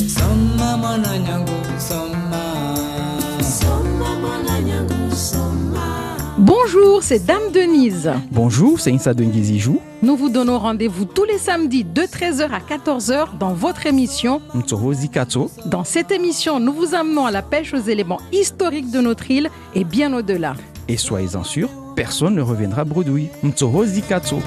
Soma mwana nyangu soma. Soma mwana nyangu soma. Bonjour, c'est Dame Denise. Bonjour, c'est Insa Dengizijou. Nous vous donnons rendez-vous tous les samedis de 13h à 14h dans votre émission Mtsohozi Katso. Dans cette émission, nous vous amenons à la pêche aux éléments historiques de notre île et bien au-delà. Et soyez-en sûrs, personne ne reviendra bredouille. Mtsohozi Katso.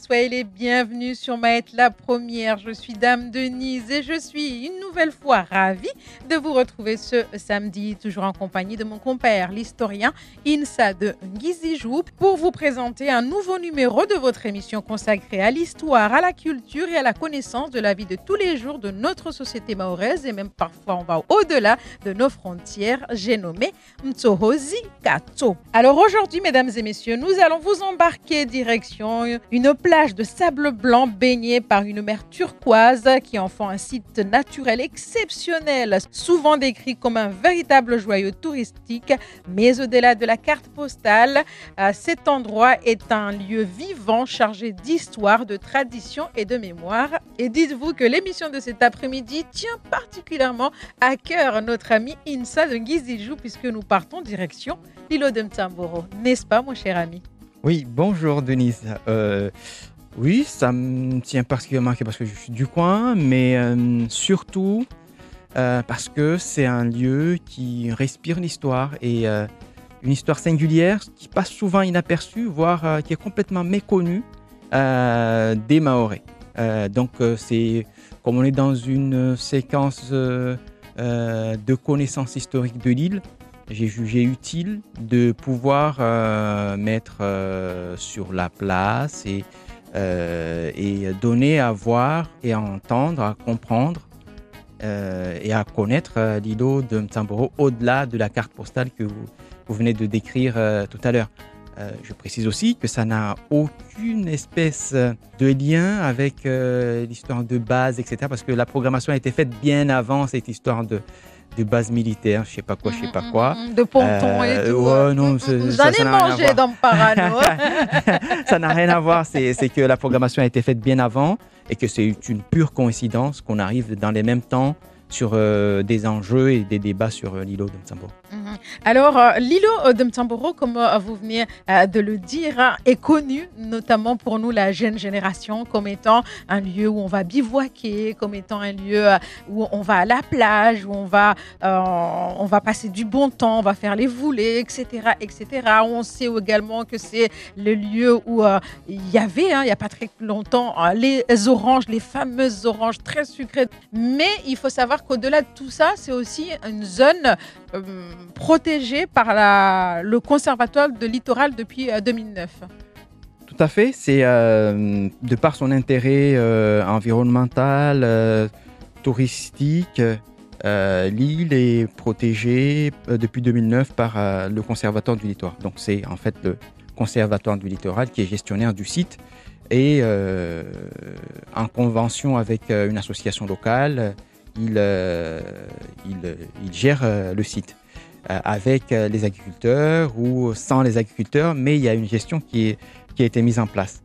Soyez les bienvenus sur Maët la Première. Je suis Dame Denise et je suis une nouvelle fois ravie de vous retrouver ce samedi, toujours en compagnie de mon compère, l'historien Insa de Ngizijou, pour vous présenter un nouveau numéro de votre émission consacrée à l'histoire, à la culture et à la connaissance de la vie de tous les jours de notre société mahoraise et même parfois on va au-delà de nos frontières. J'ai nommé Mtsohozi Katso. Alors aujourd'hui, mesdames et messieurs, nous allons vous embarquer direction une plage de sable blanc baignée par une mer turquoise qui en font un site naturel exceptionnel, souvent décrit comme un véritable joyau touristique. Mais au-delà de la carte postale, cet endroit est un lieu vivant chargé d'histoire, de tradition et de mémoire. Et dites-vous que l'émission de cet après-midi tient particulièrement à cœur notre ami Insa de Ngizijou puisque nous partons direction l'îlot de Mtamboro. N'est-ce pas, mon cher ami? Oui, bonjour Denise. Oui, ça me tient particulièrement parce que je suis du coin, mais surtout parce que c'est un lieu qui respire l'histoire et une histoire singulière qui passe souvent inaperçue, voire qui est complètement méconnue des Mahorais. Donc c'est comme on est dans une séquence de connaissances historiques de l'île, j'ai jugé utile de pouvoir mettre sur la place et donner à voir et à entendre, à comprendre et à connaître l'îlot de Mtamboro au-delà de la carte postale que vous venez de décrire tout à l'heure. Je précise aussi que ça n'a aucune espèce de lien avec l'histoire de base, etc. Parce que la programmation a été faite bien avant cette histoire de base militaire, je sais pas quoi. De ponton et tout. Ouais, non, j'en ai mangé dans Parano. Ça n'a rien à voir, c'est que la programmation a été faite bien avant et que c'est une pure coïncidence qu'on arrive dans les mêmes temps sur des enjeux et des débats sur l'îlot de Mtamboro. Alors, l'îlot de Mtamboro, comme vous venez de le dire, est connu, notamment pour nous, la jeune génération, comme étant un lieu où on va bivouaquer, comme étant un lieu où on va à la plage, où on va passer du bon temps, on va faire les voulées, etc., etc. On sait également que c'est le lieu où il y avait, il n'y a pas très longtemps, les oranges, les fameuses oranges très sucrées. Mais il faut savoir qu'au-delà de tout ça, c'est aussi une zone protégée par le Conservatoire de littoral depuis 2009. Tout à fait, c'est de par son intérêt environnemental, touristique, l'île est protégée depuis 2009 par le Conservatoire du littoral. Donc c'est en fait le Conservatoire du littoral qui est gestionnaire du site et en convention avec une association locale, il gère le site avec les agriculteurs ou sans les agriculteurs, mais il y a une gestion qui a été mise en place.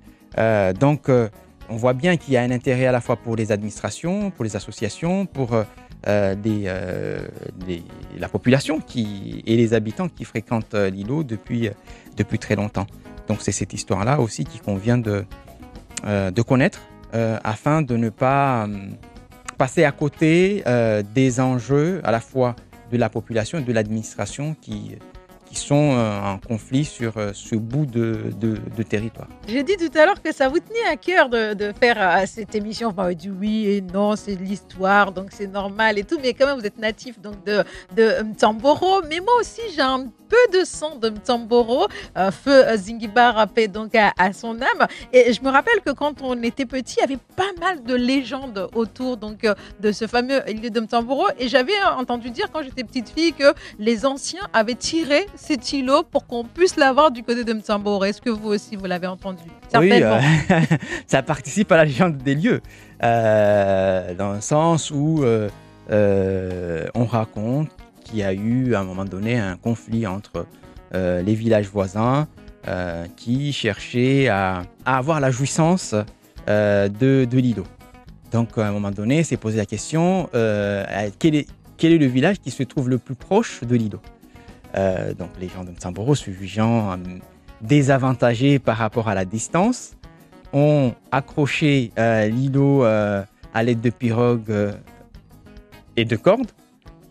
Donc, on voit bien qu'il y a un intérêt à la fois pour les administrations, pour les associations, pour la population et les habitants qui fréquentent l'îlot depuis très longtemps. Donc, c'est cette histoire-là aussi qu'il convient de connaître afin de ne pas passer à côté des enjeux à la fois de la population et de l'administration qui sont en conflit sur ce bout de territoire. J'ai dit tout à l'heure que ça vous tenait à cœur de faire cette émission. Vous m'avez dit oui et non, c'est de l'histoire, donc c'est normal et tout. Mais quand même, vous êtes natif donc de Mtamboro. Mais moi aussi, j'ai un peu de sang de Mtamboro. Feu Zingibar paix donc à son âme. Et je me rappelle que quand on était petit, il y avait pas mal de légendes autour donc, de ce fameux îlot de Mtamboro. Et j'avais entendu dire quand j'étais petite fille que les anciens avaient tiré cet îlot pour qu'on puisse l'avoir du côté de Mtamboro. Est-ce que vous aussi, vous l'avez entendu? Certainement. Oui, ça participe à la légende des lieux, dans le sens où on raconte qu'il y a eu à un moment donné un conflit entre les villages voisins qui cherchaient à avoir la jouissance de l'îlot. Donc à un moment donné, c'est posé la question, quel est le village qui se trouve le plus proche de l'îlot? Donc les gens de Mtamboro, se jugeant désavantagés par rapport à la distance, ont accroché l'îlot à l'aide de pirogues et de cordes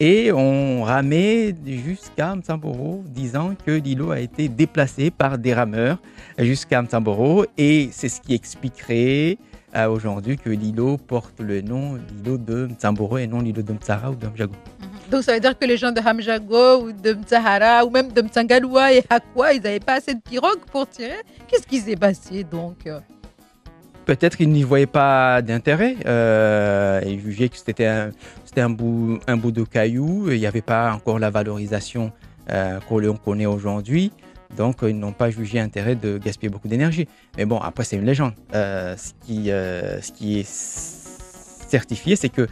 et ont ramé jusqu'à Mtamboro, disant que l'îlot a été déplacé par des rameurs jusqu'à Mtamboro, et c'est ce qui expliquerait aujourd'hui que l'îlot porte le nom l'îlot de Mtamboro et non l'îlot de Mtsara ou de Mjago. Donc ça veut dire que les gens de Hamjago ou de Mtsahara ou même de Mtsangalwa et Hakwa, ils n'avaient pas assez de pirogues pour tirer. Qu'est-ce qui s'est passé donc? Peut-être qu'ils n'y voyaient pas d'intérêt. Ils jugeaient que c'était un bout de caillou. Il n'y avait pas encore la valorisation qu'on connaît aujourd'hui. Donc, ils n'ont pas jugé intérêt de gaspiller beaucoup d'énergie. Mais bon, après, c'est une légende. Ce qui est certifié, c'est que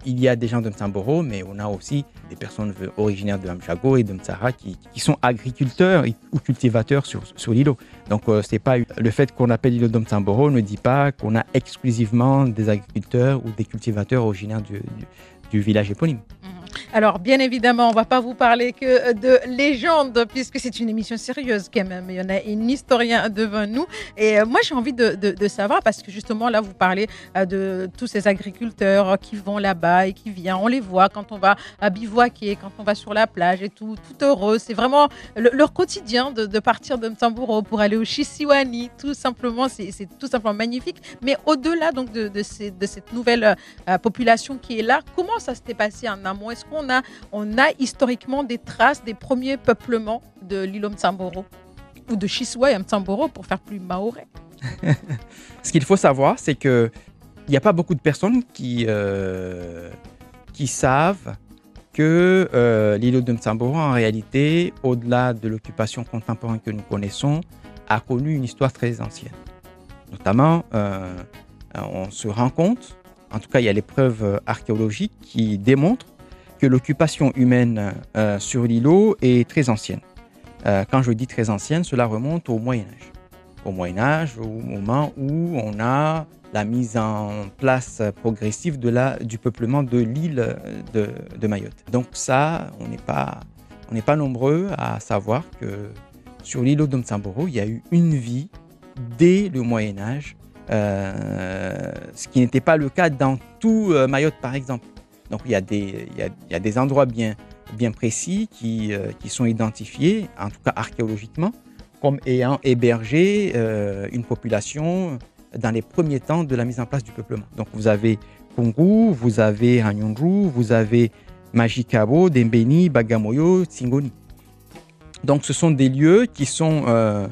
il y a des gens de Mtamboro, mais on a aussi des personnes originaires de Hamjago et de Mtsara qui sont agriculteurs ou cultivateurs sur l'îlot. Donc, c'est pas le fait qu'on appelle l'îlot de Mtamboro ne dit pas qu'on a exclusivement des agriculteurs ou des cultivateurs originaires du village éponyme. Alors, bien évidemment, on ne va pas vous parler que de légendes, puisque c'est une émission sérieuse quand même. Il y en a un historien devant nous. Et moi, j'ai envie de savoir, parce que justement, là, vous parlez de tous ces agriculteurs qui vont là-bas et qui viennent. On les voit quand on va à bivouaquer, quand on va sur la plage et tout heureux. C'est vraiment leur quotidien de partir de Mtamboro pour aller au Chisiwani. Tout simplement, c'est tout simplement magnifique. Mais au-delà donc de cette nouvelle population qui est là, comment ça s'était passé en amont? Est-ce qu'on a historiquement des traces des premiers peuplements de l'îlot Mtamboro ou de Chiswa et Mtamboro pour faire plus maoré? Ce qu'il faut savoir, c'est qu'il n'y a pas beaucoup de personnes qui savent que l'îlot de Mtamboro, en réalité, au-delà de l'occupation contemporaine que nous connaissons, a connu une histoire très ancienne. Notamment, on se rend compte, en tout cas, il y a les preuves archéologiques qui démontrent que l'occupation humaine sur l'îlot est très ancienne. Quand je dis très ancienne, cela remonte au Moyen-Âge. Au Moyen-Âge, au moment où on a la mise en place progressive du peuplement de l'île de Mayotte. Donc ça, on n'est pas nombreux à savoir que sur l'îlot de Mtamboro, il y a eu une vie dès le Moyen-Âge, ce qui n'était pas le cas dans tout Mayotte, par exemple. Donc, il y a des endroits bien précis qui sont identifiés, en tout cas archéologiquement, comme ayant hébergé une population dans les premiers temps de la mise en place du peuplement. Donc, vous avez Kungu, vous avez Hanyunru, vous avez Majikabo, Dembeni, Bagamoyo, Tsingoni. Donc, ce sont des lieux qui font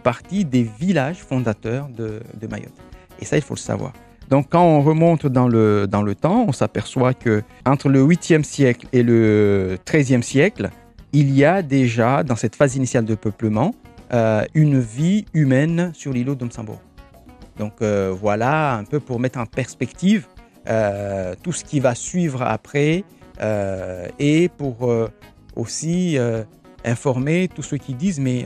partie des villages fondateurs de Mayotte. Et ça, il faut le savoir. Donc, quand on remonte dans le temps, on s'aperçoit qu'entre le 8e siècle et le 13e siècle, il y a déjà, dans cette phase initiale de peuplement, une vie humaine sur l'îlot de Mtamboro. Donc, voilà un peu pour mettre en perspective tout ce qui va suivre après et pour aussi informer tous ceux qui disent mais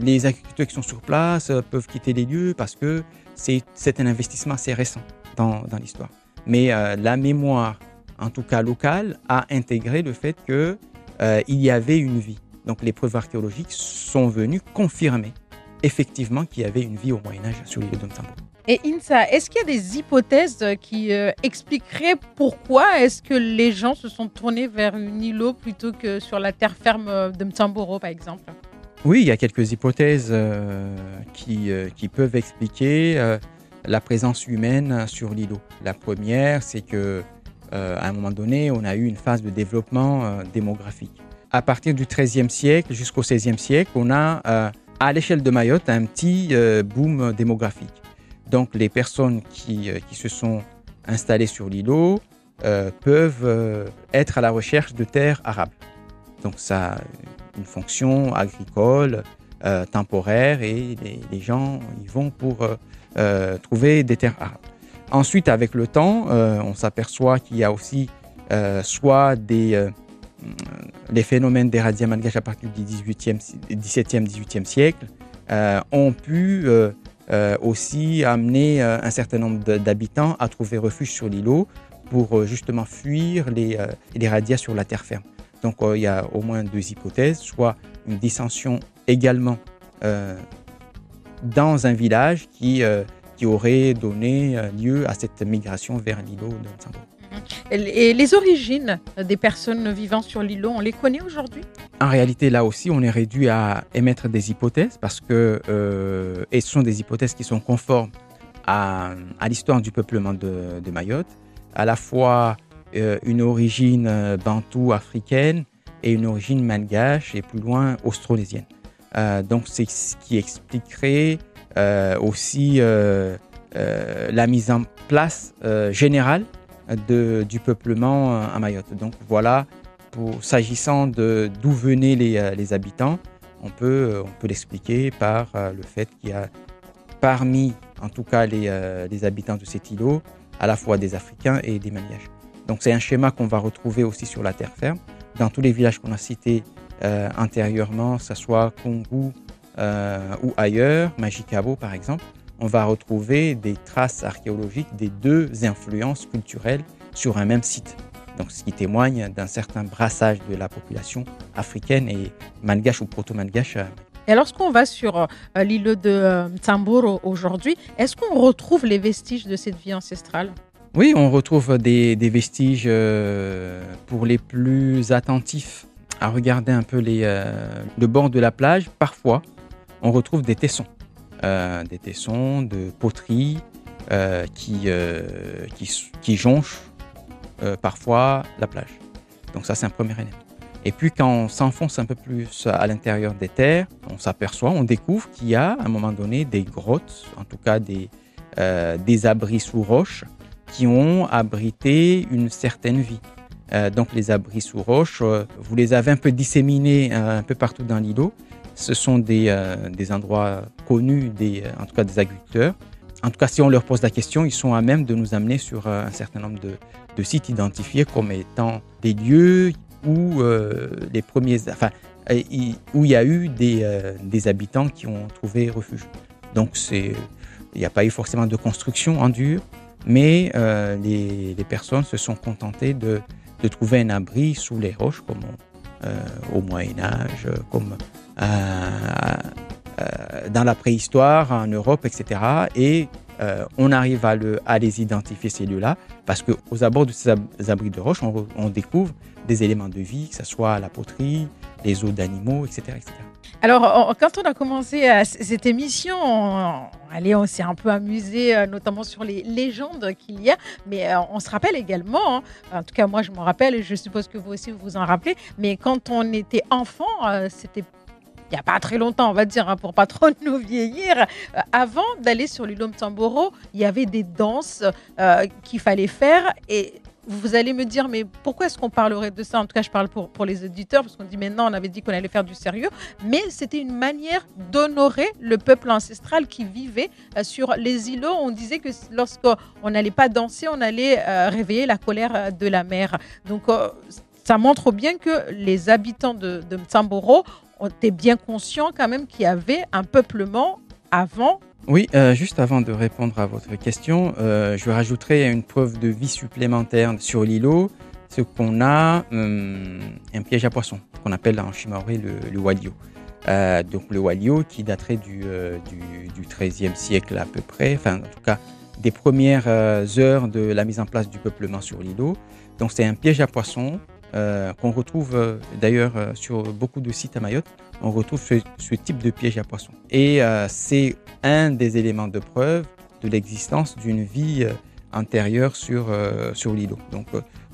les agriculteurs qui sont sur place peuvent quitter les lieux parce que c'est un investissement assez récent dans l'histoire. Mais la mémoire, en tout cas locale, a intégré le fait qu'il y avait une vie. Donc les preuves archéologiques sont venues confirmer effectivement qu'il y avait une vie au Moyen-Âge sur l'îlot de Mtamboro. Et Insa, est-ce qu'il y a des hypothèses qui expliqueraient pourquoi est-ce que les gens se sont tournés vers une îlot plutôt que sur la terre ferme de Mtamboro, par exemple? Oui, il y a quelques hypothèses qui peuvent expliquer la présence humaine sur l'îlot. La première, c'est que à un moment donné, on a eu une phase de développement démographique. À partir du XIIIe siècle jusqu'au XVIe siècle, on a à l'échelle de Mayotte un petit boom démographique. Donc les personnes qui se sont installées sur l'îlot peuvent être à la recherche de terres arables. Donc ça a une fonction agricole, temporaire, et les gens y vont pour trouver des terres arables. Ensuite, avec le temps, on s'aperçoit qu'il y a aussi soit les phénomènes des radias malgaches à partir du XVIIe, XVIIIe siècle ont pu aussi amener un certain nombre d'habitants à trouver refuge sur l'îlot pour justement fuir les radias sur la terre ferme. Donc il y a au moins deux hypothèses, soit une dissension également dans un village qui aurait donné lieu à cette migration vers l'îlot de Nsamboro. Et les origines des personnes vivant sur l'îlot, on les connaît aujourd'hui? En réalité, là aussi, on est réduit à émettre des hypothèses parce que et ce sont des hypothèses qui sont conformes à l'histoire du peuplement de Mayotte, à la fois une origine bantoue africaine et une origine malgache et plus loin austronésienne. Donc c'est ce qui expliquerait aussi la mise en place générale du peuplement à Mayotte. Donc voilà, s'agissant d'où venaient les habitants, on peut l'expliquer par le fait qu'il y a parmi, en tout cas, les habitants de cet îlot, à la fois des Africains et des Malgaches. Donc c'est un schéma qu'on va retrouver aussi sur la terre ferme. Dans tous les villages qu'on a cités antérieurement, que ce soit Kongu ou ailleurs, Majikabo par exemple, on va retrouver des traces archéologiques des deux influences culturelles sur un même site. Donc, ce qui témoigne d'un certain brassage de la population africaine et malgache ou proto-malgache. Et lorsqu'on va sur l'îlot de Nsamboro aujourd'hui, est-ce qu'on retrouve les vestiges de cette vie ancestrale? Oui, on retrouve des vestiges pour les plus attentifs à regarder un peu le bord de la plage. Parfois, on retrouve des tessons de poterie qui jonchent parfois la plage. Donc ça, c'est un premier élément. Et puis quand on s'enfonce un peu plus à l'intérieur des terres, on découvre qu'il y a à un moment donné des grottes, en tout cas des abris sous roches qui ont abrité une certaine vie. Donc les abris sous roches, vous les avez un peu disséminés un peu partout dans l'îlot. Ce sont des endroits connus, en tout cas des agriculteurs. En tout cas, si on leur pose la question, ils sont à même de nous amener sur un certain nombre de sites identifiés comme étant des lieux où où il y a eu des habitants qui ont trouvé refuge. Donc, il n'y a pas eu forcément de construction en dur, mais les personnes se sont contentées de trouver un abri sous les roches, comme au Moyen-Âge, comme dans la préhistoire, en Europe, etc. Et on arrive à les identifier, ces lieux-là, parce qu'aux abords de ces abris de roches, on découvre des éléments de vie, que ce soit la poterie, les os d'animaux, etc., etc. Alors, quand on a commencé cette émission, on s'est un peu amusé, notamment sur les légendes qu'il y a, mais on se rappelle également, en tout cas moi je m'en rappelle, et je suppose que vous aussi vous vous en rappelez, mais quand on était enfant, c'était il n'y a pas très longtemps, on va dire, pour pas trop nous vieillir, avant d'aller sur l'îlot Nsamboro, il y avait des danses qu'il fallait faire, et vous allez me dire, mais pourquoi est-ce qu'on parlerait de ça? En tout cas, je parle pour les auditeurs, parce qu'on dit maintenant, on avait dit qu'on allait faire du sérieux, mais c'était une manière d'honorer le peuple ancestral qui vivait sur les îlots. On disait que lorsqu'on n'allait pas danser, on allait réveiller la colère de la mer. Donc, ça montre bien que les habitants de Nsamboro étaient bien conscients quand même qu'il y avait un peuplement avant. Oui, juste avant de répondre à votre question, je rajouterai une preuve de vie supplémentaire sur l'îlot, ce qu'on a un piège à poissons, qu'on appelle en chimaoré le walio. Donc le walio qui daterait du XIIIe siècle à peu près, enfin en tout cas des premières heures de la mise en place du peuplement sur l'îlot. Donc c'est un piège à poissons qu'on retrouve d'ailleurs sur beaucoup de sites à Mayotte. On retrouve ce type de piège à poissons. Et c'est un des éléments de preuve de l'existence d'une vie antérieure sur l'îlot. Donc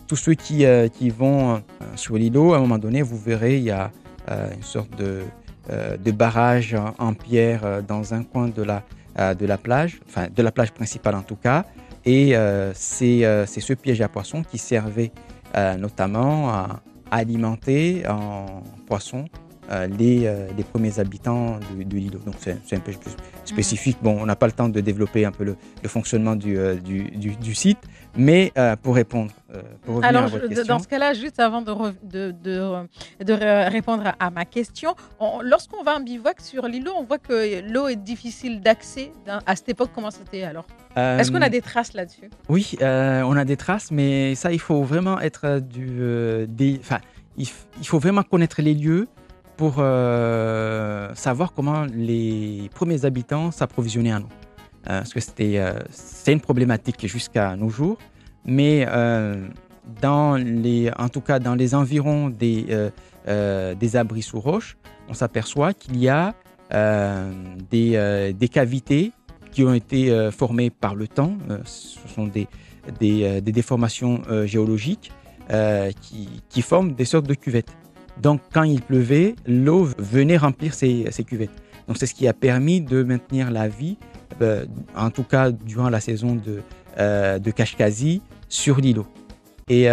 tous ceux qui vont sur l'îlot, à un moment donné, vous verrez, il y a une sorte de barrage en pierre dans un coin de la plage, enfin de la plage principale en tout cas. Et c'est ce piège à poissons qui servait notamment à alimenter en poissons les premiers habitants de l'îlot. Donc c'est un peu plus spécifique. Bon, on n'a pas le temps de développer un peu le fonctionnement du site, mais pour répondre, pour revenir à votre question. Dans ce cas-là, juste avant de répondre à ma question, lorsqu'on va en bivouac sur l'îlot, on voit que l'eau est difficile d'accès. À cette époque, comment c'était alors? Est-ce qu'on a des traces là-dessus? Oui, on a des traces, mais ça, il faut vraiment être il faut vraiment connaître les lieux pour savoir comment les premiers habitants s'approvisionnaient en eau. Parce que c'est une problématique jusqu'à nos jours, mais en tout cas dans les environs des abris sous roche, on s'aperçoit qu'il y a des cavités qui ont été formées par le temps. Ce sont des déformations géologiques qui forment des sortes de cuvettes. Donc, quand il pleuvait, l'eau venait remplir ces cuvettes. Donc, c'est ce qui a permis de maintenir la vie, en tout cas durant la saison de Kashkazi, sur l'îlot. Et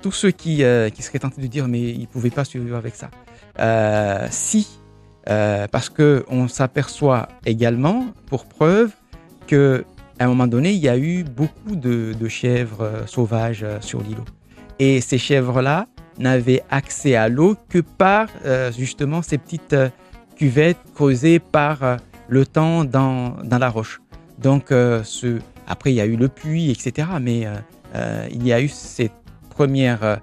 tous ceux qui seraient tentés de dire mais ils ne pouvaient pas survivre avec ça. Parce qu'on s'aperçoit également, pour preuve, qu'à un moment donné, il y a eu beaucoup de chèvres sauvages sur l'îlot. Et ces chèvres-là n'avaient accès à l'eau que par justement ces petites cuvettes creusées par le temps dans la roche. Donc, après, il y a eu le puits, etc. Mais il y a eu cette première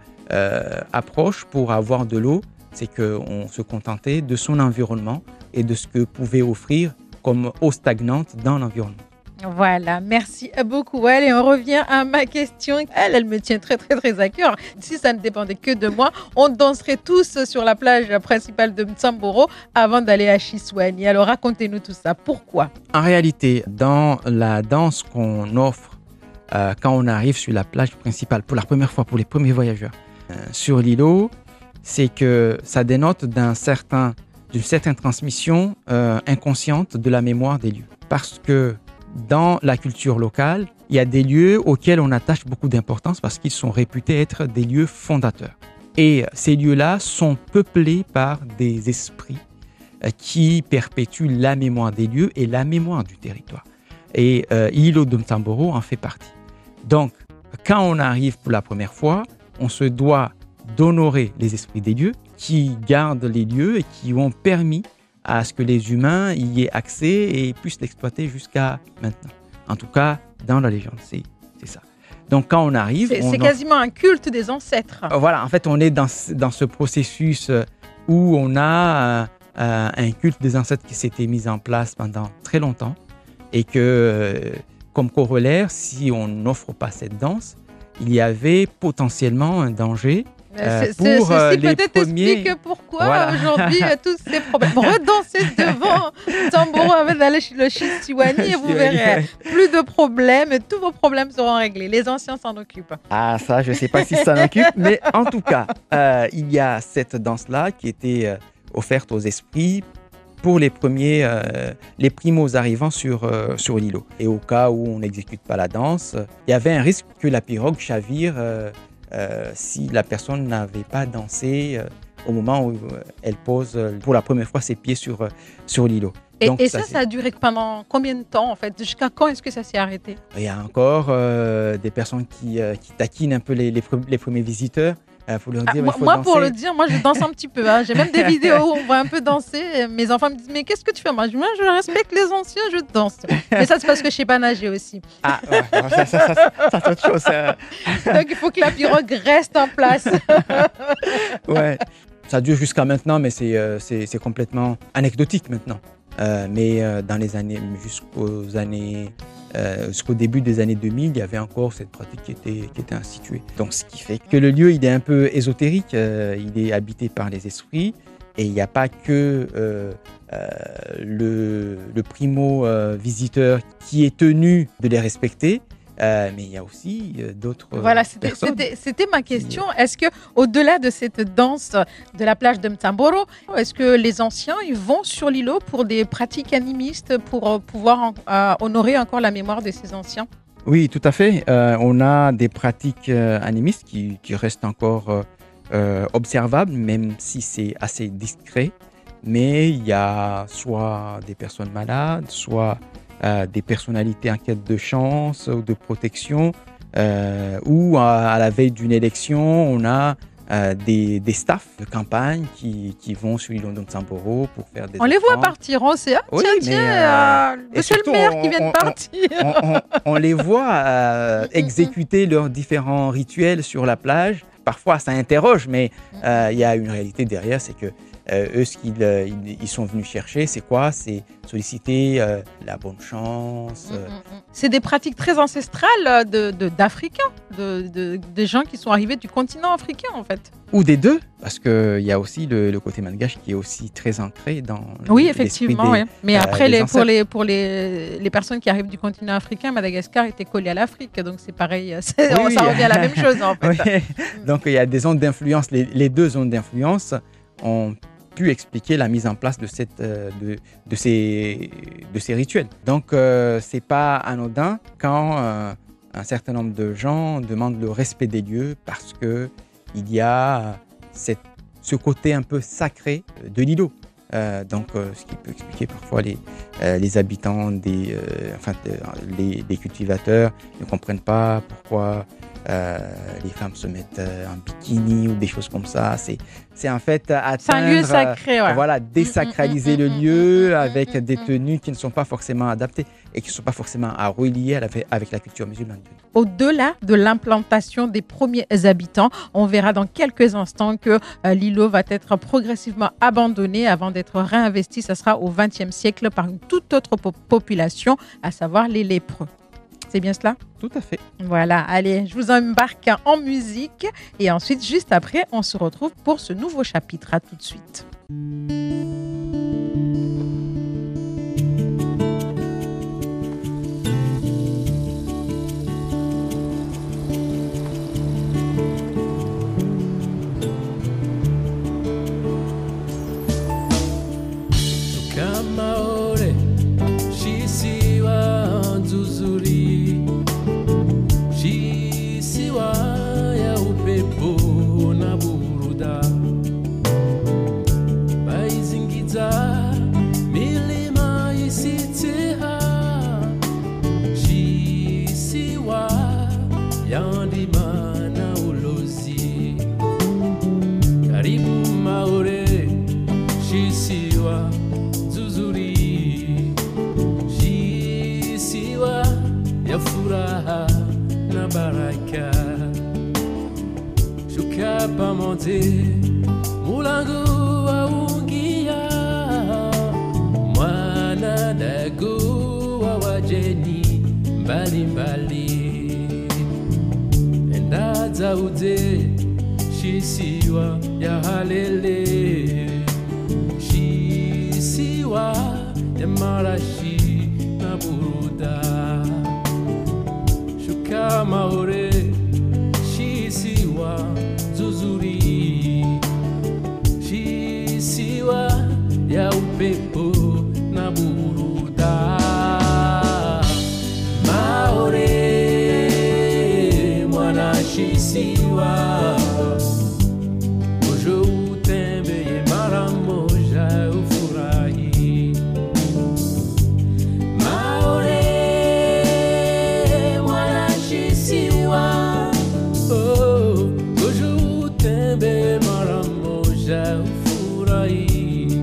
approche pour avoir de l'eau, c'est qu'on se contentait de son environnement et de ce que pouvait offrir comme eau stagnante dans l'environnement. Voilà, merci beaucoup. Allez, on revient à ma question. Elle me tient très, très, très à cœur. Si ça ne dépendait que de moi, on danserait tous sur la plage principale de Mtsamboro avant d'aller à Chiswani. Alors, racontez-nous tout ça. Pourquoi? En réalité, dans la danse qu'on offre quand on arrive sur la plage principale pour la première fois, pour les premiers voyageurs sur l'îlot, c'est que ça dénote d'une certaine transmission inconsciente de la mémoire des lieux. Parce que dans la culture locale, il y a des lieux auxquels on attache beaucoup d'importance parce qu'ils sont réputés être des lieux fondateurs. Et ces lieux-là sont peuplés par des esprits qui perpétuent la mémoire des lieux et la mémoire du territoire. Et l'îlot de Mtsamboro en fait partie. Donc, quand on arrive pour la première fois, on se doit d'honorer les esprits des lieux qui gardent les lieux et qui ont permis à ce que les humains y aient accès et puissent l'exploiter jusqu'à maintenant. En tout cas, dans la légende, c'est ça. Donc, quand on arrive... C'est quasiment un culte des ancêtres. Voilà, en fait, on est dans ce processus où on a un culte des ancêtres qui s'était mis en place pendant très longtemps et que, comme corollaire, si on n'offre pas cette danse, il y avait potentiellement un danger pour ceci les peut-être premiers... explique pourquoi aujourd'hui tous ces problèmes. Redansez devant Mtsamboro avec le Chiswani et vous verrez plus de problèmes, tous vos problèmes seront réglés. Les anciens s'en occupent. Ah, ça, je ne sais pas si ça en occupe, mais en tout cas, il y a cette danse-là qui était offerte aux esprits pour les premiers, les primos arrivant sur l'îlot. Et au cas où on n'exécute pas la danse, il y avait un risque que la pirogue chavire si la personne n'avait pas dansé au moment où elle pose pour la première fois ses pieds sur l'îlot. Et ça a duré pendant combien de temps en fait? Jusqu'à quand est-ce que ça s'est arrêté? Il y a encore des personnes qui taquinent un peu les premiers visiteurs. Pour leur dire, pour le dire, moi je danse un petit peu. Hein. J'ai même des vidéos où on voit un peu danser. Mes enfants me disent mais qu'est-ce que tu fais? Moi je respecte les anciens, je danse. Mais ça c'est parce que je sais pas nager aussi. Ah, ouais, ça c'est autre chose. Donc il faut que la pirogue reste en place. Ouais, ça dure jusqu'à maintenant, mais c'est complètement anecdotique maintenant. Mais dans les années, jusqu'au début des années 2000, il y avait encore cette pratique qui était instituée. Donc, ce qui fait que le lieu, il est un peu ésotérique, il est habité par les esprits et il n'y a pas que le primo visiteur qui est tenu de les respecter, mais il y a aussi d'autres Voilà, personnes. c'était ma question. Est-ce que au-delà de cette danse de la plage de Mtamboro, est-ce que les anciens ils vont sur l'îlot pour des pratiques animistes pour pouvoir honorer encore la mémoire de ces anciens? Oui, tout à fait. On a des pratiques animistes qui restent encore observables, même si c'est assez discret. Mais il y a soit des personnes malades, soit des personnalités en quête de chance ou de protection, ou à la veille d'une élection, on a des staffs de campagne qui vont sur l'îlot de Mtamboro pour faire des On les voit offrandes. partir, on sait. Oui, Monsieur le surtout, maire qui vient de partir. on les voit exécuter leurs différents rituels sur la plage. Parfois, ça interroge, mais il y a une réalité derrière, c'est que eux, ce qu'ils sont venus chercher, c'est quoi? C'est solliciter la bonne chance. C'est des pratiques très ancestrales d'Africains, des gens qui sont arrivés du continent africain, en fait. Ou des deux, parce qu'il y a aussi le côté malgache qui est aussi très ancré dans Oui, effectivement. des, Oui. Mais après, des pour les personnes qui arrivent du continent africain, Madagascar était collé à l'Afrique. Donc, c'est pareil. Oui, ça revient à la même chose, en fait. Oui. Donc, il y a des zones d'influence. Les deux zones d'influence ont pu expliquer la mise en place de ces rituels. Donc, c'est pas anodin quand un certain nombre de gens demandent le respect des lieux parce que il y a ce côté un peu sacré de l'îlot. Ce qui peut expliquer parfois les habitants, les cultivateurs ne comprennent pas pourquoi les femmes se mettent en bikini ou des choses comme ça. C'est en fait atteindre, c'est un lieu sacré, ouais. Voilà, désacraliser le lieu avec des tenues qui ne sont pas forcément adaptées et qui ne sont pas forcément à relier avec la culture musulmane. Au-delà de l'implantation des premiers habitants, on verra dans quelques instants que l'îlot va être progressivement abandonné avant d'être réinvesti. Ça sera au XXe siècle par une toute autre population, à savoir les lépreux. C'est bien cela? Tout à fait. Voilà, allez, je vous embarque en musique et ensuite, juste après, on se retrouve pour ce nouveau chapitre. À tout de suite. Mulango waungia mwana dago wa wajeni mbali mbali enda zaude shisiwa ya halele shisiwa ya marashi na buruda shuka maore shisiwa zuzuri shisiwa ya upepo na buruda maore mwana shisiwa ojo utembeye mara moja ufurahi maore mwana shisiwa ojo utembeye mara moja ufurahi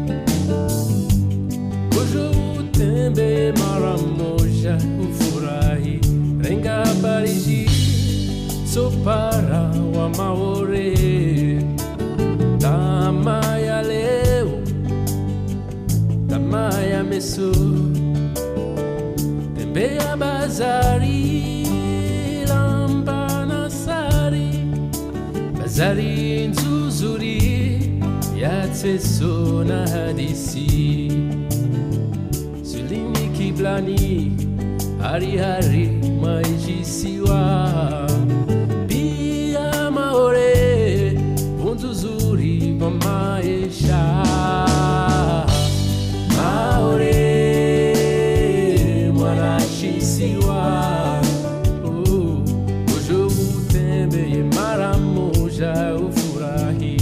ojo utembeye mara moja ufurahi renga bariji sopara wa maore tamaya leo tamaya meso tembea bazari lambana sari bazari nzuzuri yatseso na hadisi sulini kiblani hari hari maiji wanashisiwa pia maore bundu zuri wa maisha maore wanashisiwa ujo utembe mara moja ufurahi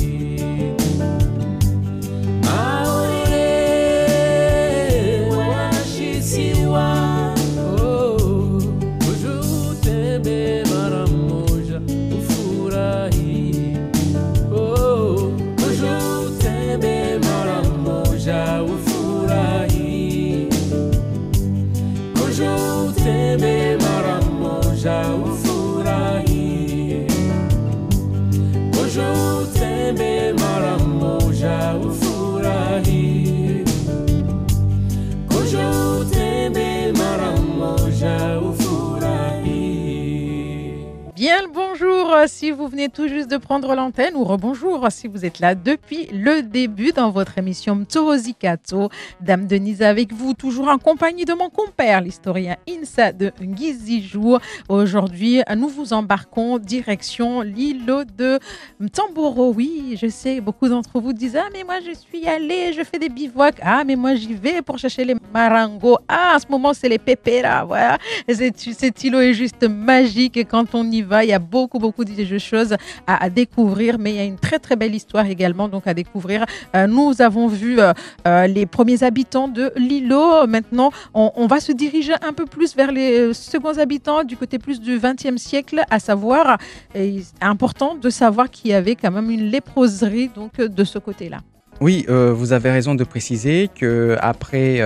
Bien le bonjour si vous venez tout juste de prendre l'antenne ou rebonjour si vous êtes là depuis le début dans votre émission Mtorozi Kato. Dame Denise avec vous, toujours en compagnie de mon compère, l'historien Insa de Ngizi Jour. Aujourd'hui, nous vous embarquons direction l'îlot de Mtamboro. Oui, je sais, beaucoup d'entre vous disent « Ah, mais moi je suis allé, je fais des bivouacs. Ah, mais moi j'y vais pour chercher les marangos. Ah, en ce moment c'est les pépéras. » Voilà, cet îlot est juste magique et quand on y va, il y a beaucoup de choses à découvrir, mais il y a une très très belle histoire également donc à découvrir. Nous avons vu les premiers habitants de l'îlot. Maintenant, on va se diriger un peu plus vers les seconds habitants du côté plus du XXe siècle, à savoir, c'est important de savoir qu'il y avait quand même une léproserie donc de ce côté-là. Oui, vous avez raison de préciser qu'après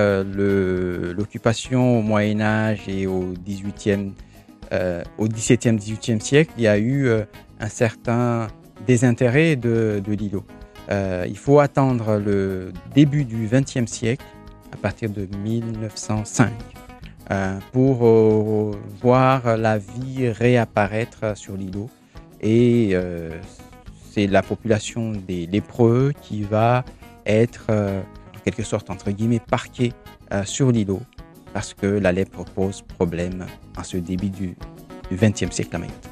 l'occupation au Moyen-Âge et au XVIIe, au XVIIe, XVIIIe siècle, il y a eu un certain désintérêt de l'îlot. Il faut attendre le début du XXe siècle, à partir de 1905, pour voir la vie réapparaître sur l'îlot. Et c'est la population des lépreux qui va être, en quelque sorte, entre guillemets, parquée sur l'îlot, parce que la lèpre pose problème en ce début du XXe siècle à Mayotte.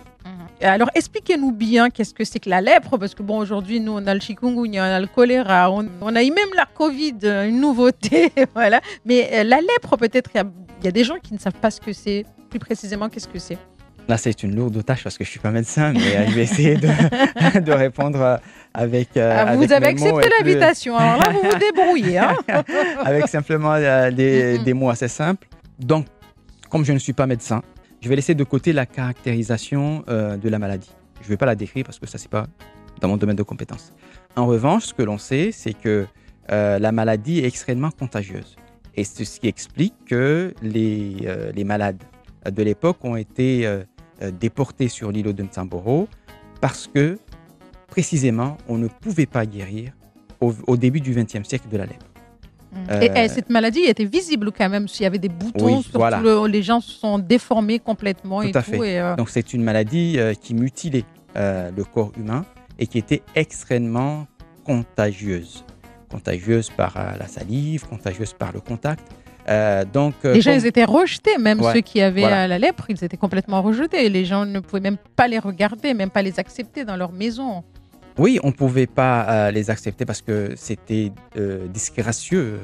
Alors, expliquez-nous bien qu'est-ce que c'est que la lèpre, parce que bon, aujourd'hui, nous, on a le chikungunya, on a le choléra, on a eu même la Covid, une nouveauté, voilà. Mais la lèpre, peut-être, il y a des gens qui ne savent pas ce que c'est, plus précisément, qu'est-ce que c'est? Là, c'est une lourde tâche parce que je ne suis pas médecin, mais je vais essayer de répondre avec vous avec avez mes mots accepté et plus- l'invitation, alors là, vous vous débrouillez. Hein. avec simplement des mots assez simples. Donc, comme je ne suis pas médecin, je vais laisser de côté la caractérisation de la maladie. Je ne vais pas la décrire parce que ça, c'est pas dans mon domaine de compétences. En revanche, ce que l'on sait, c'est que la maladie est extrêmement contagieuse. Et c'est ce qui explique que les malades de l'époque ont été déportés sur l'îlot de Mtamboro parce que, précisément, on ne pouvait pas guérir au début du XXe siècle de la lèpre. Et cette maladie était visible quand même, s'il y avait des boutons, Oui, surtout voilà. les gens se sont déformés complètement Tout et à tout. fait. Et, Donc, c'est une maladie qui mutilait le corps humain et qui était extrêmement contagieuse. Contagieuse par la salive, contagieuse par le contact. les gens, ils étaient rejetés, même Ouais, ceux qui avaient voilà. la lèpre, ils étaient complètement rejetés. Les gens ne pouvaient même pas les regarder, même pas les accepter dans leur maison. Oui, on ne pouvait pas les accepter parce que c'était disgracieux.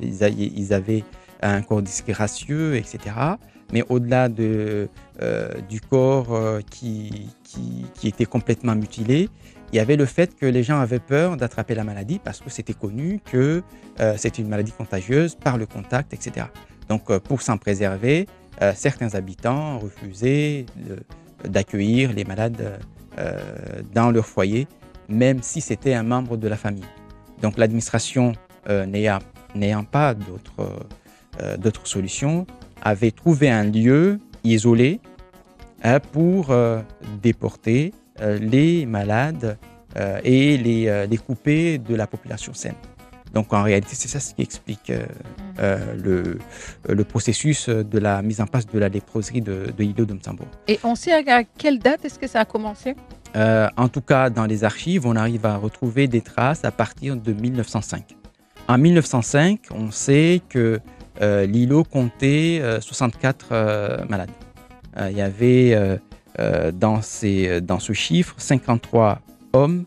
Ils avaient un corps disgracieux, etc. Mais au-delà du corps qui était complètement mutilé, il y avait le fait que les gens avaient peur d'attraper la maladie parce que c'était connu que c'était une maladie contagieuse par le contact, etc. Donc, pour s'en préserver, certains habitants refusaient d'accueillir les malades dans leur foyer, même si c'était un membre de la famille. Donc, l'administration, n'ayant pas d'autres solutions, avait trouvé un lieu isolé pour déporter les malades et les couper de la population saine. Donc en réalité, c'est ça ce qui explique le processus de la mise en place de la léproserie de l'îlot de Mtamboro. Et on sait à quelle date est-ce que ça a commencé? En tout cas, dans les archives, on arrive à retrouver des traces à partir de 1905. En 1905, on sait que l'îlot comptait 64 malades. il y avait dans ce chiffre 53 hommes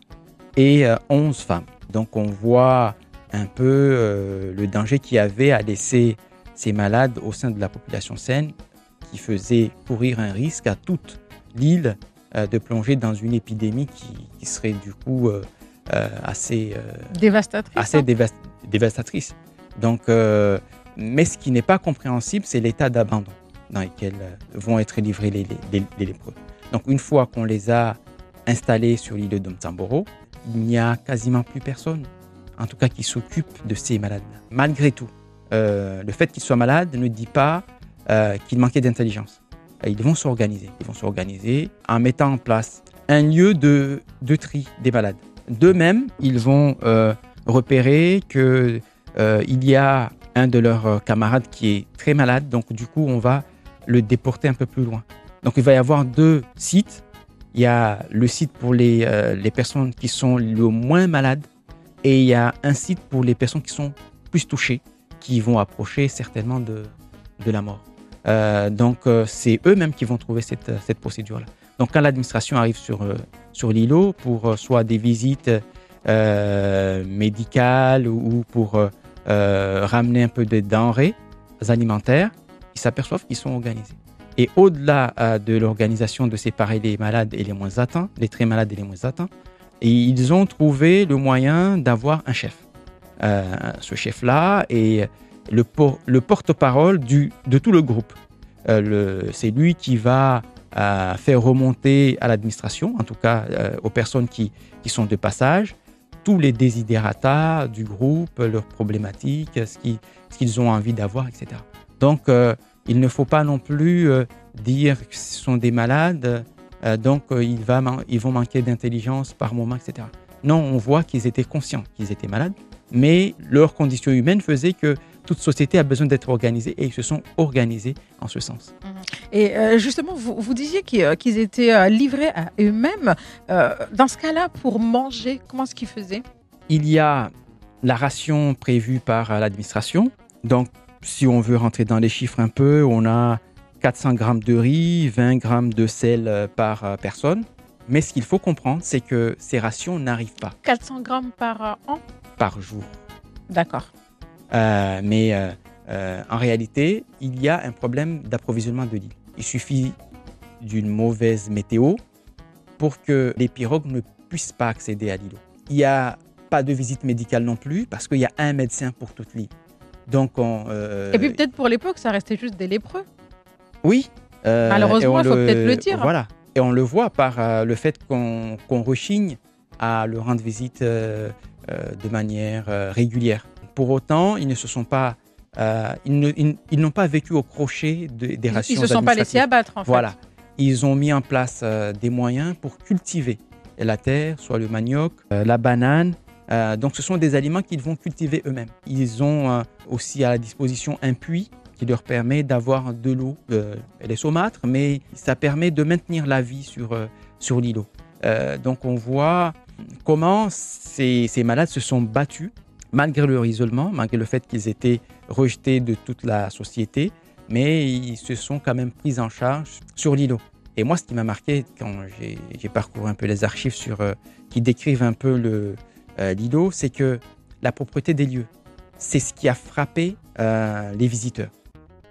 et 11 femmes. Donc on voit un peu le danger qu'il y avait à laisser ces malades au sein de la population saine, qui faisait courir un risque à toute l'île de plonger dans une épidémie qui serait du coup assez Dévastatrice. dévastatrice. Donc, mais ce qui n'est pas compréhensible, c'est l'état d'abandon dans lequel vont être livrés les lépreux. Donc, une fois qu'on les a installés sur l'île de Mtamboro, il n'y a quasiment plus personne, en tout cas qui s'occupe de ces malades-là. Malgré tout, le fait qu'ils soient malades ne dit pas qu'ils manquaient d'intelligence. Ils vont s'organiser. Ils vont s'organiser en mettant en place un lieu de tri des malades. D'eux-mêmes, ils vont repérer qu'il y a un de leurs camarades qui est très malade. Donc, du coup, on va le déporter un peu plus loin. Donc, il va y avoir 2 sites. Il y a le site pour les personnes qui sont le moins malades et il y a un site pour les personnes qui sont plus touchées, qui vont approcher certainement de la mort. Donc, c'est eux-mêmes qui vont trouver cette procédure-là. Donc, quand l'administration arrive sur l'îlot pour soit des visites médicales ou pour ramener un peu de denrées alimentaires, ils s'aperçoivent qu'ils sont organisés. Et au-delà de l'organisation de séparer les malades et les moins atteints, les très malades et les moins atteints, et ils ont trouvé le moyen d'avoir un chef. Ce chef-là est le porte-parole de tout le groupe. C'est lui qui va faire remonter à l'administration, en tout cas aux personnes qui sont de passage, tous les désidératas du groupe, leurs problématiques, ce qu'ils ont envie d'avoir, etc. Donc, il ne faut pas non plus dire que ce sont des malades, donc ils vont manquer d'intelligence par moment, etc. Non, on voit qu'ils étaient conscients qu'ils étaient malades, mais leurs conditions humaines faisaient que toute société a besoin d'être organisée et ils se sont organisés en ce sens. Et justement, vous disiez qu'ils étaient livrés à eux-mêmes. Dans ce cas-là, pour manger, comment est-ce qu'ils faisaient ? Il y a la ration prévue par l'administration. Donc, si on veut rentrer dans les chiffres un peu, on a 400 grammes de riz, 20 grammes de sel par personne. Mais ce qu'il faut comprendre, c'est que ces rations n'arrivent pas. 400 grammes par an ? Par jour. D'accord. Mais en réalité, il y a un problème d'approvisionnement de l'île. Il suffit d'une mauvaise météo pour que les pirogues ne puissent pas accéder à l'îlot. Il n'y a pas de visite médicale non plus parce qu'il y a un médecin pour toute l'île. Donc et puis peut-être pour l'époque, ça restait juste des lépreux. Oui. Malheureusement, il faut peut-être le dire. Voilà. Et on le voit par le fait qu'on rechigne à leur rendre visite de manière régulière. Pour autant, ils ne se sont pas, ils n'ont pas vécu au crochet des rations. Ils ne se sont pas laissés abattre, en fait. Voilà. Ils ont mis en place des moyens pour cultiver la terre, soit le manioc, la banane. Donc, ce sont des aliments qu'ils vont cultiver eux-mêmes. Ils ont aussi à la disposition un puits qui leur permet d'avoir de l'eau. Elle est saumâtre, mais ça permet de maintenir la vie sur l'îlot. Donc, on voit comment ces malades se sont battus malgré leur isolement, malgré le fait qu'ils étaient rejetés de toute la société, mais ils se sont quand même pris en charge sur l'îlot. Et moi, ce qui m'a marqué quand j'ai parcouru un peu les archives qui décrivent un peu l'îlot, c'est que la propreté des lieux, c'est ce qui a frappé les visiteurs.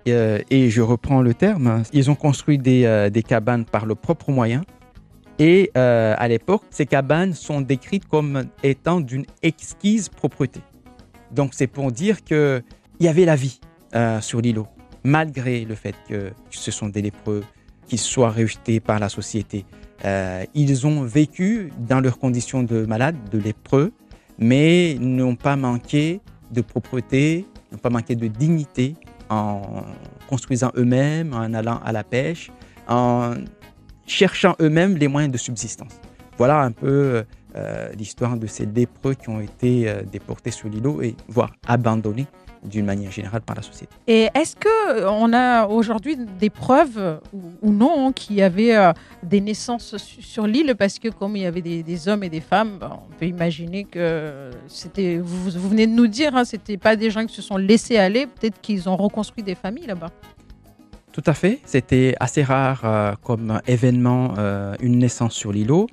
Et je reprends le terme, ils ont construit des cabanes par leurs propres moyens. Et à l'époque, ces cabanes sont décrites comme étant d'une exquise propreté. Donc, c'est pour dire qu'il y avait la vie sur l'îlot, malgré le fait que ce sont des lépreux, qu'ils soient rejetés par la société. Ils ont vécu dans leurs conditions de malades, de lépreux, mais n'ont pas manqué de propreté, n'ont pas manqué de dignité en construisant eux-mêmes, en allant à la pêche, en cherchant eux-mêmes les moyens de subsistance. Voilà un peu l'histoire de ces lépreux qui ont été déportés sur l'îlot et voire abandonnés d'une manière générale par la société. Et est-ce qu'on a aujourd'hui des preuves ou non qu'il y avait des naissances sur l'île? Parce que comme il y avait des hommes et des femmes, on peut imaginer que c'était, vous venez de nous dire, c'était pas des gens qui se sont laissés aller, peut-être qu'ils ont reconstruit des familles là-bas. Tout à fait. C'était assez rare comme événement, une naissance sur l'îlot,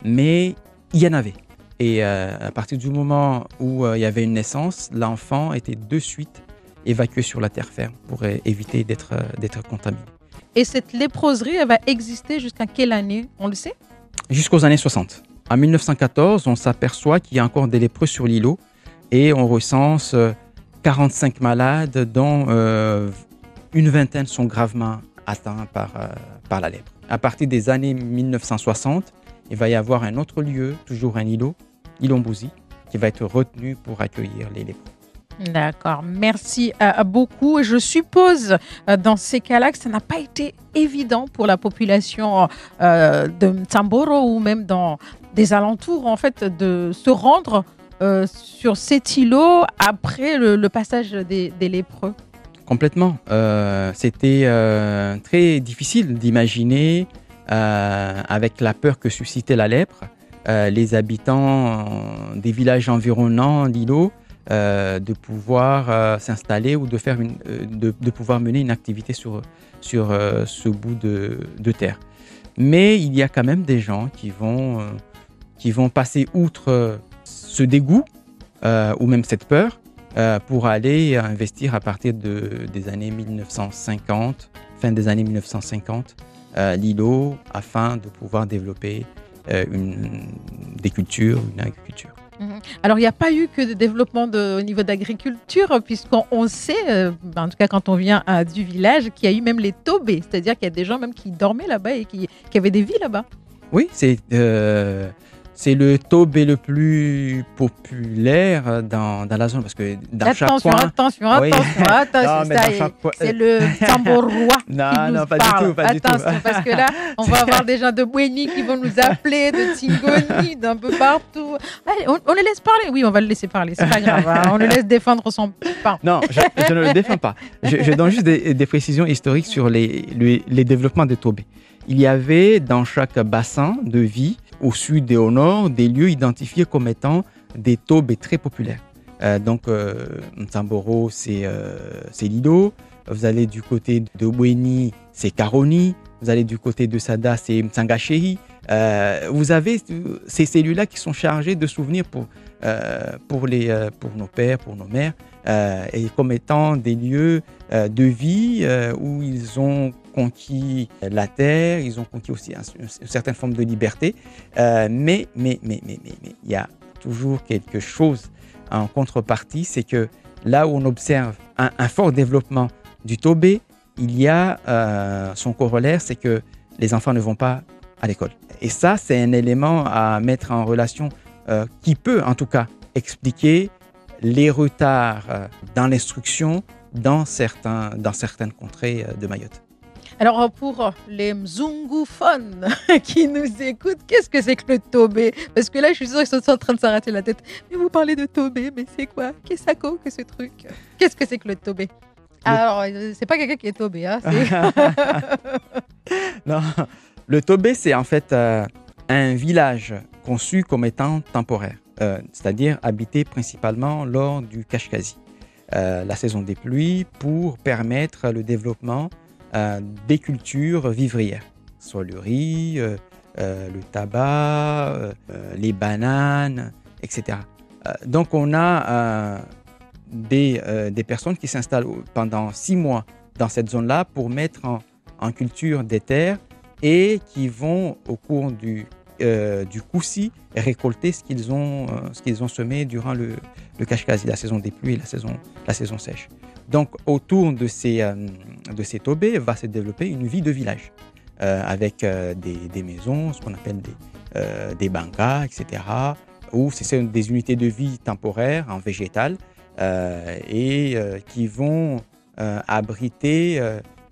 mais il y en avait. Et à partir du moment où il y avait une naissance, l'enfant était de suite évacué sur la terre ferme pour éviter d'être contaminé. Et cette léproserie, elle va exister jusqu'à quelle année? On le sait? Jusqu'aux années 60. En 1914, on s'aperçoit qu'il y a encore des lépreux sur l'îlot et on recense 45 malades, dont une vingtaine sont gravement atteints par la lèpre. À partir des années 1960, il va y avoir un autre lieu, toujours un îlot, l'îlot Mbouzi, qui va être retenu pour accueillir les lépreux. D'accord, merci beaucoup. Je suppose dans ces cas-là que ça n'a pas été évident pour la population de Mtamboro ou même dans des alentours en fait de se rendre sur cet îlot après le passage des lépreux. Complètement. C'était très difficile d'imaginer avec la peur que suscitait la lèpre, les habitants des villages environnants l'îlot de pouvoir s'installer ou de pouvoir mener une activité sur ce bout de terre. Mais il y a quand même des gens qui vont passer outre ce dégoût ou même cette peur pour aller investir à partir des années 1950, fin des années 1950, l'îlot afin de pouvoir développer des cultures, une agriculture. Alors, il n'y a pas eu que de développement au niveau d'agriculture, puisqu'on sait, en tout cas quand on vient du village, qu'il y a eu même les tobés, c'est-à-dire qu'il y a des gens même qui dormaient là-bas et qui avaient des vies là-bas. Oui, c'est le tobé le plus populaire dans la zone, parce que dans chaque coin... Attention, oui. C'est le tamborois qui nous pas parle. du tout, pas du tout. Attention, parce que là, on va avoir des gens de Bouéni qui vont nous appeler, de Tingoni, d'un peu partout. Allez, on les laisse parler. Oui, on va le laisser parler, c'est pas grave. Hein. On le laisse défendre son pain. Non, je ne le défends pas. Je donne juste des précisions historiques sur les développements des tobés. Il y avait dans chaque bassin de vie, au sud et au nord, des lieux identifiés comme étant des tobés très populaires. Donc, Mtamboro, c'est l'îlot. Vous allez du côté de Bouéni, c'est Karoni. Vous allez du côté de Sada, c'est Mtsangachehi. Vous avez ces cellules-là qui sont chargées de souvenirs pour nos pères, pour nos mères, et comme étant des lieux de vie où ils ont conquis la terre, ils ont conquis aussi une certaine forme de liberté. Mais il y a toujours quelque chose en contrepartie, c'est que là où on observe un fort développement du tobé, il y a son corollaire, c'est que les enfants ne vont pas à l'école. Et ça, c'est un élément à mettre en relation qui peut, en tout cas, expliquer les retards dans l'instruction dans certaines contrées de Mayotte. Alors, pour les mzungophones qui nous écoutent, qu'est-ce que c'est que le tobé? Parce que là, je suis sûre qu'ils sont en train de s'arrêter la tête. Mais vous parlez de tobé, mais c'est quoi? Qu'est-ce que ce truc? Qu'est-ce que c'est que le tobé? Alors, c'est pas quelqu'un qui est tobé, hein, Non, le tobé, c'est en fait un village conçu comme étant temporaire, c'est-à-dire habité principalement lors du Kashkazi, la saison des pluies, pour permettre le développement des cultures vivrières, soit le riz, le tabac, les bananes, etc. Donc on a des personnes qui s'installent pendant 6 mois dans cette zone-là pour mettre en culture des terres et qui vont au cours du Koussi récolter ce qu'ils ont semé durant le Kashkazi, la saison des pluies et la saison sèche. Donc, autour de ces tobés va se développer une vie de village avec des maisons, ce qu'on appelle des bangas, etc., où c'est des unités de vie temporaires en végétal et qui vont abriter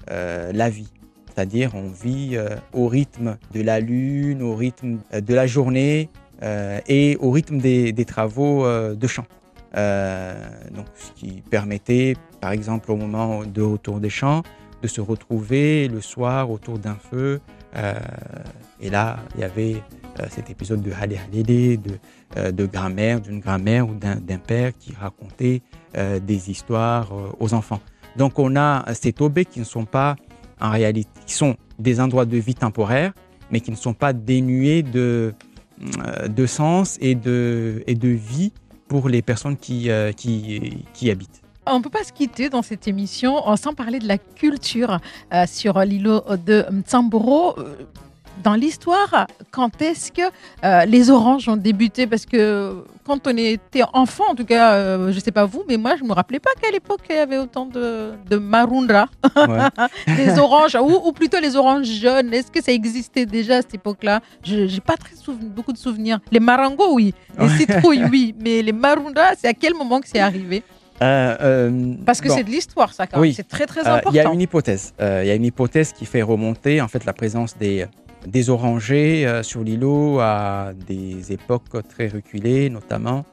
la vie. C'est-à-dire, on vit au rythme de la lune, au rythme de la journée et au rythme des travaux de champ. Donc, ce qui permettait, par exemple, au moment de retour des champs, de se retrouver le soir autour d'un feu. Et là, il y avait cet épisode de Halé Halélé, d'une grand-mère ou d'un père qui racontait des histoires aux enfants. Donc, on a ces tobés qui ne sont pas en réalité, qui sont des endroits de vie temporaires, mais qui ne sont pas dénués de sens et de vie pour les personnes qui y habitent. On ne peut pas se quitter dans cette émission sans parler de la culture sur l'îlot de Mtsamboro. Dans l'histoire, quand est-ce que les oranges ont débuté? Parce que quand on était enfant, en tout cas, je ne sais pas vous, mais moi, je ne me rappelais pas qu'à l'époque, il y avait autant de marundra, Ouais. des oranges, ou plutôt les oranges jaunes. Est-ce que ça existait déjà à cette époque-là? Je n'ai pas beaucoup de souvenirs. Les marangos, oui. Les citrouilles, oui. Mais les marundra, c'est à quel moment que c'est arrivé? Parce que c'est de l'histoire, ça, quand même. Oui. C'est très, très important. Il y a une hypothèse. Il y a une hypothèse qui fait remonter en fait la présence des orangers sur l'îlot à des époques très reculées, notamment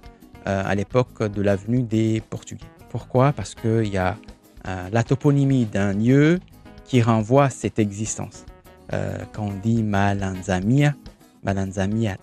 à l'époque de la venue des Portugais. Pourquoi? Parce qu'il y a la toponymie d'un lieu qui renvoie à cette existence. Quand on dit Malanza Mia,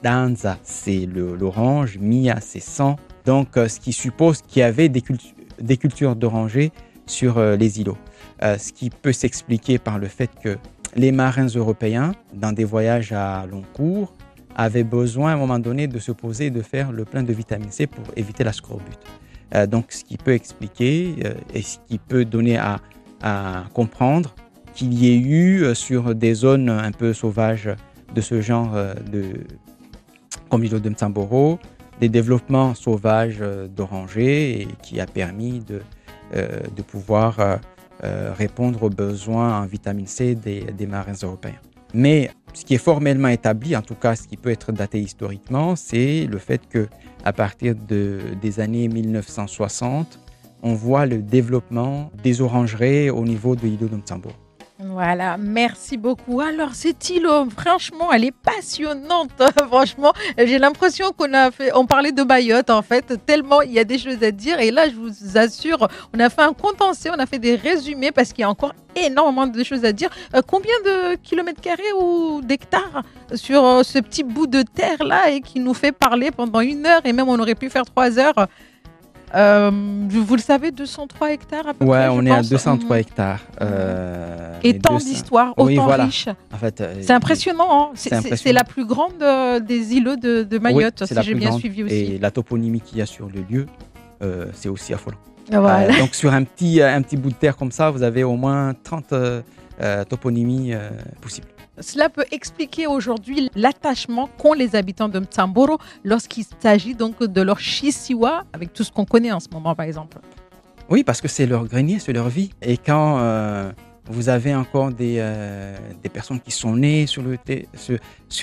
Danza, c'est l'orange, Mia, c'est sang. Donc, ce qui suppose qu'il y avait des cultures d'orangers sur les îlots. Ce qui peut s'expliquer par le fait que les marins européens, dans des voyages à long cours, avaient besoin à un moment donné de se poser et de faire le plein de vitamine C pour éviter la scorbut. Donc, ce qui peut expliquer et ce qui peut donner à comprendre qu'il y ait eu sur des zones un peu sauvages de ce genre, comme l'îlot de Mtsamboro, des développements sauvages d'orangers et qui a permis de pouvoir répondre aux besoins en vitamine C des marins européens. Mais ce qui est formellement établi, en tout cas ce qui peut être daté historiquement, c'est le fait qu'à partir des années 1960, on voit le développement des orangeries au niveau de l'îlot de Mtsamboro. Voilà, merci beaucoup. Alors, cette îlot, franchement, elle est passionnante. Franchement, j'ai l'impression on parlait de Mayotte, en fait, tellement il y a des choses à dire. Et là, je vous assure, on a fait un condensé, on a fait des résumés parce qu'il y a encore énormément de choses à dire. Combien de kilomètres carrés ou d'hectares sur ce petit bout de terre-là et qui nous fait parler pendant 1 heure et même on aurait pu faire 3 heures. Vous le savez, 203 hectares à peu près. Ouais, on est pense. à 203 hectares. Et tant d'histoires, autant oui, voilà. riches. En fait, C'est impressionnant. Hein. c'est impressionnant. C'est la plus grande des îlots de Mayotte, oui, si j'ai bien suivi aussi. Et la toponymie qu'il y a sur le lieu, c'est aussi affolant. Voilà. Donc sur un petit bout de terre comme ça, vous avez au moins 30 toponymies possibles. Cela peut expliquer aujourd'hui l'attachement qu'ont les habitants de Mtsamboro lorsqu'il s'agit donc de leur chisiwa, avec tout ce qu'on connaît en ce moment, par exemple. Oui, parce que c'est leur grenier, c'est leur vie. Et quand vous avez encore des personnes qui sont nées sur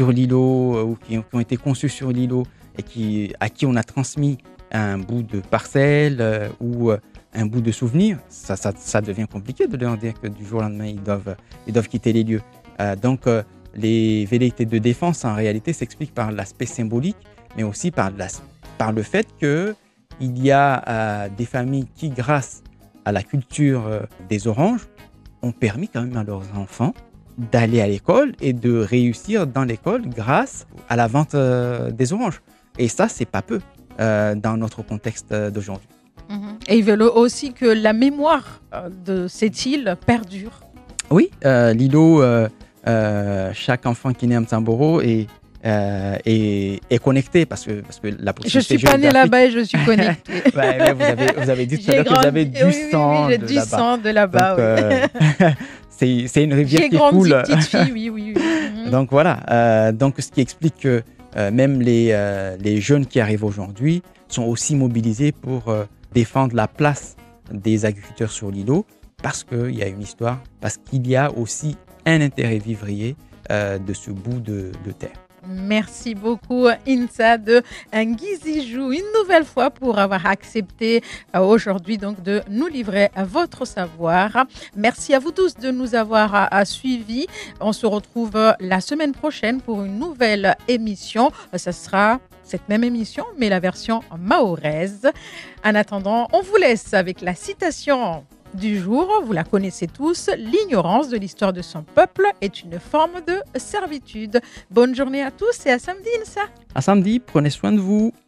l'îlot ou qui ont été conçues sur l'îlot et à qui on a transmis un bout de parcelle ou un bout de souvenir, ça devient compliqué de leur dire que du jour au lendemain, ils doivent quitter les lieux. Donc, les velléités de défense, en réalité, s'expliquent par l'aspect symbolique, mais aussi par le fait qu'il y a des familles qui, grâce à la culture des oranges, ont permis quand même à leurs enfants d'aller à l'école et de réussir dans l'école grâce à la vente des oranges. Et ça, c'est pas peu dans notre contexte d'aujourd'hui. Et ils veulent aussi que la mémoire de cette île perdure. Oui, l'îlot, chaque enfant qui naît à Mtsamboro est connecté parce que la possibilité je suis pas née là-bas et je suis connectée. Ouais, vous avez dit tout à l'heure que vous avez du sang j'ai du sang de là-bas. Donc, c'est une rivière j'ai qui grandi coule. petite fille, oui. Donc voilà, donc ce qui explique que même les jeunes qui arrivent aujourd'hui sont aussi mobilisés pour défendre la place des agriculteurs sur l'îlot parce qu'il y a une histoire, parce qu'il y a aussi un intérêt vivrier de ce bout de terre. Merci beaucoup Insa de Ngizijou une nouvelle fois pour avoir accepté aujourd'hui donc de nous livrer votre savoir. Merci à vous tous de nous avoir suivis. On se retrouve la semaine prochaine pour une nouvelle émission. Ça sera cette même émission mais la version mahoraise. En attendant, on vous laisse avec la citation du jour, vous la connaissez tous, l'ignorance de l'histoire de son peuple est une forme de servitude. Bonne journée à tous et à samedi, Insa. À samedi, prenez soin de vous.